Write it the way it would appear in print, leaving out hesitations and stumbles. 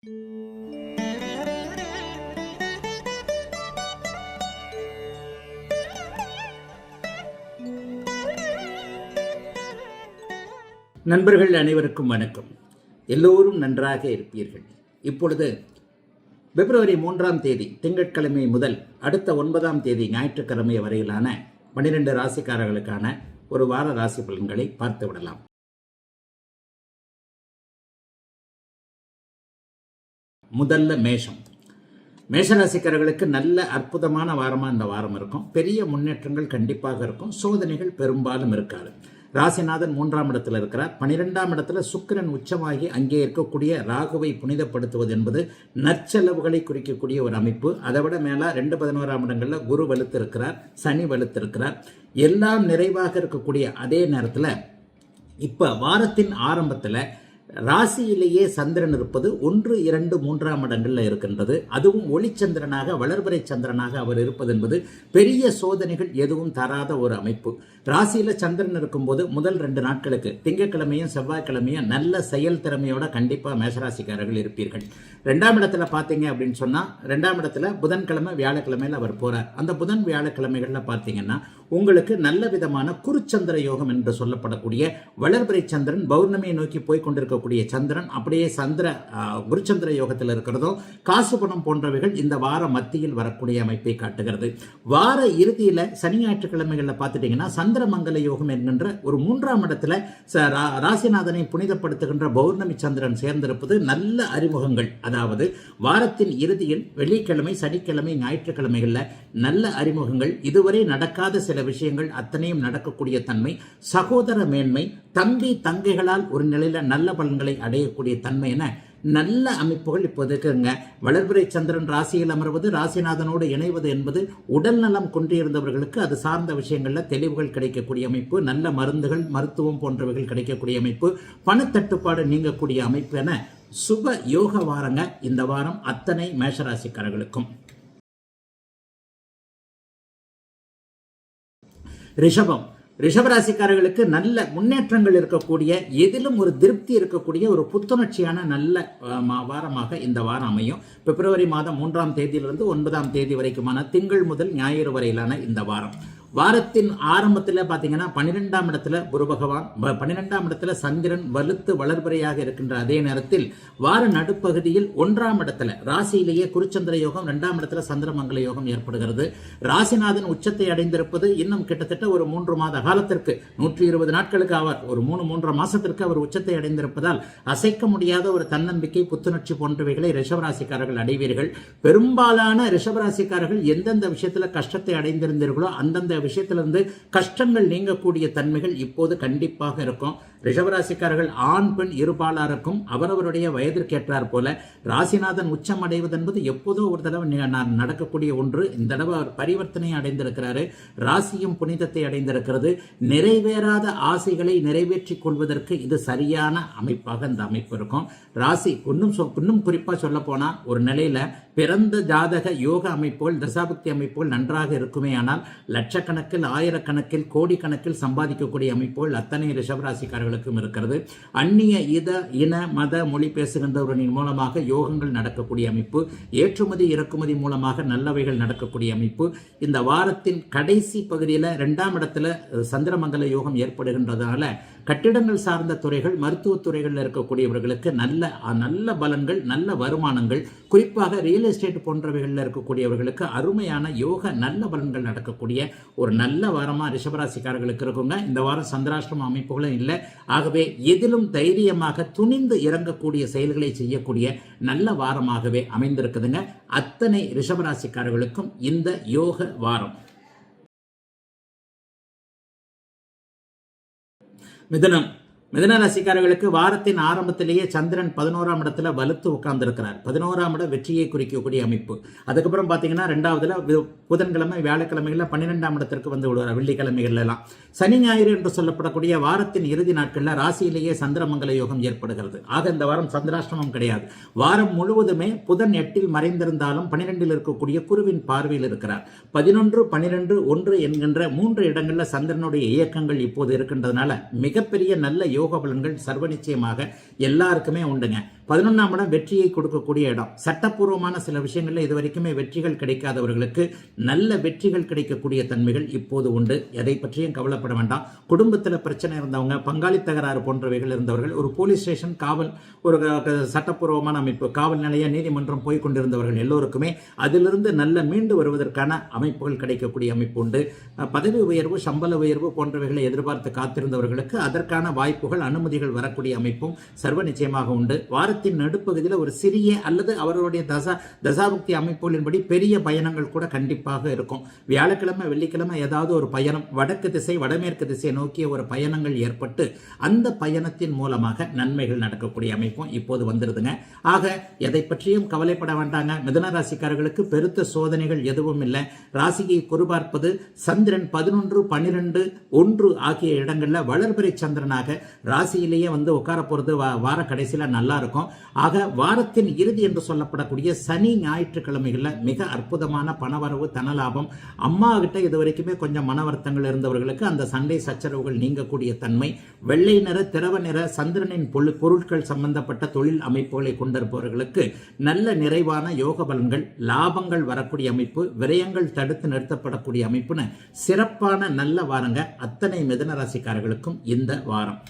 நண்பர்கள் அனைவருக்கும் வணக்கம். எல்லோரும் நன்றாக இருப்பீர்கள். இப்பொழுது பிப்ரவரி 3ஆம் தேதி திங்கட்கிழமை முதல் அடுத்த 9ஆம் தேதி ஞாயிற்றுக்கிழமை வரையிலான 12 ராசிக்காரர்களுக்கான ஒரு வார ராசி பலன்களை பார்த்து விடலாம். முதல்ல மேஷராசிக்காரர்களுக்கு நல்ல அற்புதமான வாரமாக இந்த வாரம் இருக்கும். பெரிய முன்னேற்றங்கள் கண்டிப்பாக இருக்கும். சோதனைகள் பெரும்பாலும் இருக்காது. ராசிநாதன் 3ஆம் இடத்துல இருக்கிறார். 12ஆம் இடத்துல சுக்கிரன் உச்சமாகி அங்கே இருக்கக்கூடிய ராகுவை புனிதப்படுத்துவது என்பது நற்செலவுகளை குறிக்கக்கூடிய ஒரு அமைப்பு. அதை விட மேலே 2-11ஆம் இடங்களில் குரு வலுத்திருக்கிறார், சனி வலுத்திருக்கிறார். எல்லாம் நிறைவாக இருக்கக்கூடிய அதே நேரத்தில் இப்போ வாரத்தின் ஆரம்பத்தில் ராசியிலேயே சந்திரன் இருப்பது 1, 2, 3ஆம் இடங்களில் இருக்கின்றது. அதுவும் ஒளிச்சந்திரனாக வளர்பிறை சந்திரனாக அவர் இருப்பது என்பது பெரிய சோதனைகள் எதுவும் தராத ஒரு அமைப்பு. ராசியில் சந்திரன் இருக்கும்போது முதல் 2 நாட்களுக்கு திங்கட்கிழமையும் செவ்வாய்க்கிழமையும் நல்ல செயல் திறமையோட கண்டிப்பாக மேஷராசிக்காரர்கள் இருப்பீர்கள். 2ஆம் இடத்துல பார்த்தீங்க அப்படின்னு சொன்னால் 2ஆம் இடத்துல புதன்கிழமை வியாழக்கிழமையில் அவர் போகிறார். அந்த புதன் வியாழக்கிழமைகளில் பார்த்தீங்கன்னா உங்களுக்கு நல்ல விதமான குருச்சந்திர யோகம் என்று சொல்லப்படக்கூடிய வளர்பிறை சந்திரன் பௌர்ணமியை நோக்கி போய் கொண்டிருக்கக்கூடிய சந்திரன் அப்படியே குருச்சந்திர யோகத்தில் இருக்கிறதோ காசு பணம் போன்றவைகள் இந்த வார மத்தியில் வரக்கூடிய அமைப்பை காட்டுகிறது. வார இறுதியில் சனி ஞாயிற்றுக்கிழமைகளில் பார்த்துட்டீங்கன்னா சந்திரமங்கல யோகம் என்கின்ற ஒரு 3ஆம் இடத்துல ராசிநாதனை புனிதப்படுத்துகின்ற பௌர்ணமி சந்திரன் சேர்ந்திருப்பது நல்ல அறிமுகங்கள். அதாவது வாரத்தின் இறுதியில் வெள்ளிக்கிழமை, சனிக்கிழமை, ஞாயிற்றுக்கிழமைகளில் நல்ல அறிமுகங்கள், இதுவரை நடக்காத சில விஷயங்கள் அத்தனையும் நடக்கக்கூடிய தன்மை, சகோதர மேன்மை, தம்பி தங்கைகளால் ஒரு நிலையில நல்ல பலன்களை அடையக்கூடிய தன்மை என நல்ல அமைப்புகள் இப்போது இருக்குங்க. வளர்பிறை சந்திரன் ராசியில் அமர்வது, ராசிநாதனோடு இணைவது என்பது உடல் நலம் கொண்டிருந்தவர்களுக்கு அது சார்ந்த விஷயங்களில் தெளிவுகள் கிடைக்கக்கூடிய அமைப்பு, நல்ல மருந்துகள், மருத்துவம் போன்றவைகள் கிடைக்கக்கூடிய அமைப்பு, பணத்தட்டுப்பாடு நீங்கக்கூடிய அமைப்பு என சுப யோக வாரங்க இந்த வாரம் அத்தனை மேஷராசிக்காரர்களுக்கும். ரிஷபராசிக்காரர்களுக்கு நல்ல முன்னேற்றங்கள் இருக்கக்கூடிய, எதிலும் ஒரு திருப்தி இருக்கக்கூடிய ஒரு புத்துணர்ச்சியான நல்ல வாரமாக இந்த வாரம் அமையும். பிப்ரவரி மாதம் 3ஆம் தேதியிலிருந்து 9ஆம் தேதி வரைக்குமான திங்கள் முதல் ஞாயிறு வரையிலான இந்த வாரம். வாரத்தின் ஆரம்பத்தில் பார்த்தீங்கன்னா 12ஆம் இடத்துல குரு பகவான், 12ஆம் இடத்துல சந்திரன் வலுத்து வளர்பிறையாக இருக்கின்ற அதே நேரத்தில் வார நடுப்பகுதியில் 1ஆம் இடத்துல ராசியிலேயே குருச்சந்திர யோகம், 2ஆம் இடத்துல சந்திரமங்கல யோகம் ஏற்படுகிறது. ராசிநாதன் உச்சத்தை அடைந்திருப்பது இன்னும் கிட்டத்தட்ட ஒரு 3 மாத காலத்திற்கு 120 நாட்களுக்கு அவர் ஒரு 3-3.5 மாசத்திற்கு அவர் உச்சத்தை அடைந்திருப்பதால் அசைக்க முடியாத ஒரு தன்னம்பிக்கை, புத்துணர்ச்சி போன்றவைகளை ரிஷபராசிக்காரர்கள் அடைவீர்கள். பெரும்பாலான ரிஷபராசிக்காரர்கள் எந்தெந்த விஷயத்துல கஷ்டத்தை அடைந்திருந்தீர்களோ அந்தந்த விஷயத்திலிருந்து கஷ்டங்கள் நீங்கக்கூடிய தன்மைகள் இப்போது கண்டிப்பாக இருக்கும். ரிஷபராசிக்காரர்கள் ஆண் பெண் இருபாலாருக்கும் அவரவருடைய வயதிற்கேற்றார் போல ராசிநாதன் உச்சம் அடைவது என்பது எப்போதோ ஒரு தடவை நடக்கக்கூடிய ஒன்று. இந்த தடவை அவர் பரிவர்த்தனை அடைந்திருக்கிறாரு. ராசியும் புனிதத்தை அடைந்திருக்கிறது. நிறைவேறாத ஆசைகளை நிறைவேற்றிக் கொள்வதற்கு இது சரியான அமைப்பாக இந்த அமைப்பு இருக்கும். ராசி இன்னும் குறிப்பாக சொல்ல போனா ஒரு நிலையில பிறந்த ஜாதக யோக அமைப்புகள், தசாபக்தி அமைப்புகள் நன்றாக இருக்குமே ஆனால் லட்சக்கணக்கில், ஆயிரக்கணக்கில், கோடிக்கணக்கில் சம்பாதிக்கக்கூடிய அமைப்புகள் அத்தனை ரிஷபராசிக்காரர்களுக்கும் இருக்கிறது. அந்நிய இன மத மொழி பேசுகின்றவர்களின் மூலமாக யோகங்கள் நடக்கக்கூடிய அமைப்பு, ஏற்றுமதி இறக்குமதி மூலமாக நல்லவைகள் நடக்கக்கூடிய அமைப்பு. இந்த வாரத்தின் கடைசி பகுதியில் 2ஆம் இடத்துல சந்திரமங்கல யோகம் ஏற்படுகின்றதால கட்டிடங்கள் சார்ந்த துறைகள், மருத்துவத்துறைகளில் இருக்கக்கூடியவர்களுக்கு நல்ல பலன்கள், நல்ல வருமானங்கள், குறிப்பாக ரியல் எஸ்டேட் போன்றவைகளில் இருக்கக்கூடியவர்களுக்கு அருமையான யோக நல்ல பலன்கள் நடக்கக்கூடிய ஒரு நல்ல வாரமாக ரிஷபராசிக்காரர்களுக்கு இருக்குங்க. இந்த வாரம் சந்திராஷ்டிரம அமைப்புகளும் இல்லை. ஆகவே எதிலும் தைரியமாக துணிந்து இறங்கக்கூடிய செயல்களை செய்யக்கூடிய நல்ல வாரமாகவே அமைந்திருக்குதுங்க அத்தனை ரிஷபராசிக்காரர்களுக்கும் இந்த யோக வாரம். மிதுன ராசிக்காரர்களுக்கு வாரத்தின் ஆரம்பத்திலேயே சந்திரன் 11ஆம் இடத்துல வலுத்து உட்கார்ந்திருக்கிறார். 11ஆம் இடம் வெற்றியை குறிக்கக்கூடிய அமைப்பு. அதுக்கப்புறம் பார்த்தீங்கன்னா 2ஆவதுல புதன்கிழமை, வியாழக்கிழமைகளில் 12ஆம் இடத்திற்கு வந்து விடுவார். வெள்ளிக்கிழமைகள் எல்லாம் சனி ஞாயிறு என்று சொல்லப்படக்கூடிய வாரத்தின் இறுதி நாட்களில் ராசியிலேயே சந்திரமங்கல யோகம் ஏற்படுகிறது. ஆக இந்த வாரம் சந்திராஷ்டிரமம் கிடையாது. வாரம் முழுவதுமே புதன் 8இல் மறைந்திருந்தாலும் 12இல் இருக்கக்கூடிய குருவின் பார்வையில் இருக்கிறார். 11, 12, 1 என்கின்ற 3 இடங்களில் சந்திரனுடைய இயக்கங்கள் இப்போது இருக்கின்றதுனால மிகப்பெரிய நல்ல யோக பலன்கள் சர்வ நிச்சயமாக எல்லாருக்குமே உண்டுங்க. 11ஆம் இடம் வெற்றியை கொடுக்கக்கூடிய இடம். சட்டப்பூர்வமான சில விஷயங்கள்ல இதுவரைக்குமே வெற்றிகள் கிடைக்காதவர்களுக்கு நல்ல வெற்றிகள் கிடைக்கக்கூடிய தன்மைகள் இப்போது உண்டு. எதை பற்றியும் கவலைப்பட வேண்டாம். குடும்பத்தில் பிரச்சனை இருந்தவங்க, பங்காளி தகராறு போன்றவைகள் இருந்தவர்கள், ஒரு போலீஸ் ஸ்டேஷன், காவல், ஒரு சட்டப்பூர்வமான அமைப்பு, காவல் நிலைய, நீதிமன்றம் போய் கொண்டிருந்தவர்கள் எல்லோருக்குமே அதிலிருந்து நல்ல மீண்டு வருவதற்கான அமைப்புகள் கிடைக்கக்கூடிய அமைப்பு உண்டு. பதவி உயர்வு, சம்பள உயர்வு போன்றவைகளை எதிர்பார்த்து காத்திருந்தவர்களுக்கு அதற்கான வாய்ப்புகள், அனுமதிகள் வரக்கூடிய அமைப்பும் சர்வ நிச்சயமாக உண்டு. வாரத்தின் நடுப்பகுதியில் ஒரு சிறிய அல்லது அவர்களுடைய தசாபுக்தி அமைப்புகளின்படி பெரிய பயணங்கள் கூட கண்டிப்பாக இருக்கும். வியாழக்கிழமை, வெள்ளிக்கிழமை ஏதாவது ஒரு பயணம், வடக்கு திசை, வடமேற்கு திசையை நோக்கிய ஒரு பயணங்கள் ஏற்பட்டு அந்த பயணத்தின் மூலமாக நன்மைகள் நடக்கக்கூடிய அமைப்பும் இப்போது வந்துருதுங்க. ஆக எதை பற்றியும் கவலைப்பட வேண்டாங்க. மிதுன ராசிக்காரர்களுக்கு பெருத்த சோதனைகள் எதுவும் இல்லை. ராசியை குறிபார்ப்பது சந்திரன் 11, 12, 1 ஆகிய இடங்கள்ல வளர்பிறை சந்திரனாக ராசியிலேயே உட்கார போறது வார கடைசியில நல்லா இருக்கும். ஆக வாரத்தின் இறுதி என்று சொல்லப்படக்கூடிய சனி, ஞாயிற்றுக்கிழமைகள்ல மிக அற்புதமான பணவரவு, தனலாபம். அம்மா கிட்ட இதுவரைக்குமே கொஞ்சம் மன வருத்தங்கள் இருந்தவர்களுக்கு அந்த சண்டை சச்சரவுகள் நீங்கக்கூடிய தன்மை. வெள்ளை நிற, திரவ நிற சந்திரனின் பொருட்கள் சம்பந்தப்பட்ட தொழில் அமைப்புகளை கொண்டிருப்பவர்களுக்கு நல்ல நிறைவான யோக பலன்கள், லாபங்கள் வரக்கூடிய அமைப்பு, விரயங்கள் தடுத்து நிறுத்தப்படக்கூடிய அமைப்புன்னு சிறப்பான நல்ல வாரங்க அத்தனை மிதுன ராசிக்காரர்களுக்கும் இந்த வாரம்.